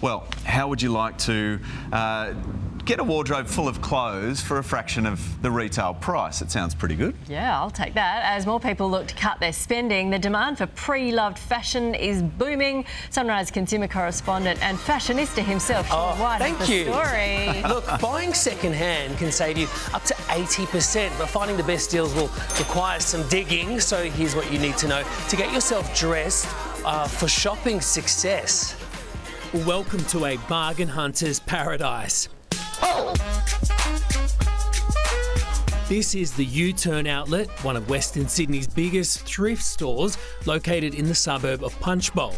Well, how would you like to get a wardrobe full of clothes for a fraction of the retail price? It sounds pretty good. Yeah, I'll take that. As more people look to cut their spending, the demand for pre-loved fashion is booming. Sunrise consumer correspondent and fashionista himself, Sean thank you. Story. Look, buying second-hand can save you up to 80%, but finding the best deals will require some digging. So here's what you need to know to get yourself dressed for shopping success. Welcome to a bargain hunter's paradise. This is the U-Turn outlet, one of Western Sydney's biggest thrift stores, located in the suburb of Punchbowl.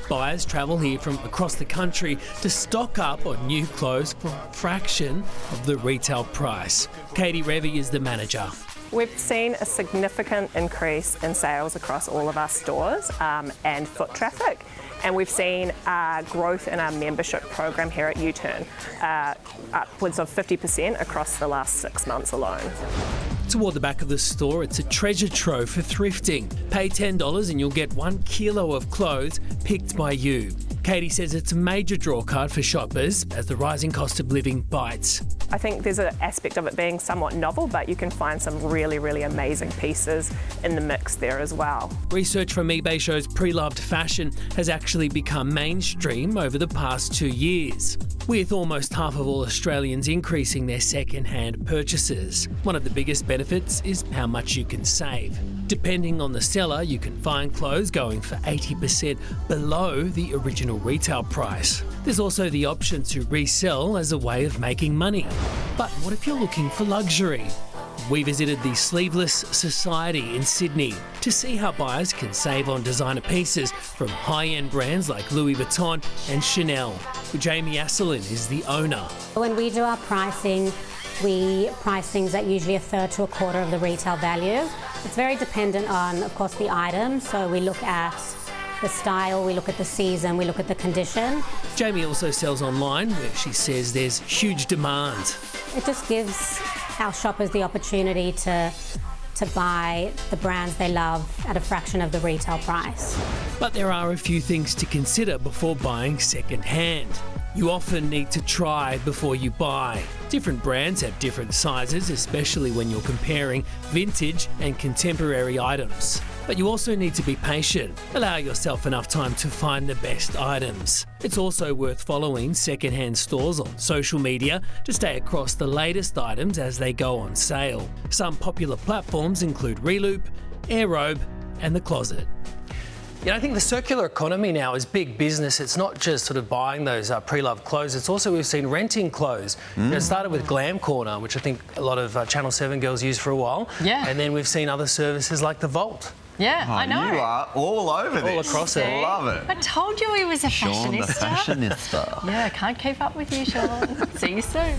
Buyers travel here from across the country to stock up on new clothes for a fraction of the retail price. Katie Revy is the manager. We've seen a significant increase in sales across all of our stores and foot traffic. And we've seen growth in our membership program here at U-Turn, upwards of 50% across the last 6 months alone. Toward the back of the store, it's a treasure trove for thrifting. Pay $10 and you'll get 1 kilo of clothes picked by you. Katie says it's a major draw card for shoppers as the rising cost of living bites. I think there's an aspect of it being somewhat novel, but you can find some really, really amazing pieces in the mix there as well. Research from eBay shows pre-loved fashion has actually become mainstream over the past 2 years, with almost half of all Australians increasing their second-hand purchases. One of the biggest benefits is how much you can save. Depending on the seller, you can find clothes going for 80% below the original retail price. There's also the option to resell as a way of making money. But what if you're looking for luxury? We visited the Sleeveless Society in Sydney to see how buyers can save on designer pieces from high-end brands like Louis Vuitton and Chanel. Jamie Asselin is the owner. When we do our pricing, we price things at usually a third to a quarter of the retail value. It's very dependent on, of course, the item. So we look at the style, we look at the season, we look at the condition. Jamie also sells online, where she says there's huge demand. It just gives our shoppers the opportunity to buy the brands they love at a fraction of the retail price. But there are a few things to consider before buying second-hand. You often need to try before you buy. Different brands have different sizes, especially when you're comparing vintage and contemporary items. But you also need to be patient. Allow yourself enough time to find the best items. It's also worth following second-hand stores on social media to stay across the latest items as they go on sale. Some popular platforms include Reloop, Aerobe and The Closet. Yeah, I think the circular economy now is big business. It's not just sort of buying those pre-loved clothes. It's also, we've seen renting clothes. It started with Glam Corner, which I think a lot of Channel 7 girls used for a while. Yeah. And then we've seen other services like The Vault. Yeah, I know. You are all over this. All across it. Love it. I told you he was a Sean, the fashionista. fashionista. Yeah, I can't keep up with you, Sean. See you soon.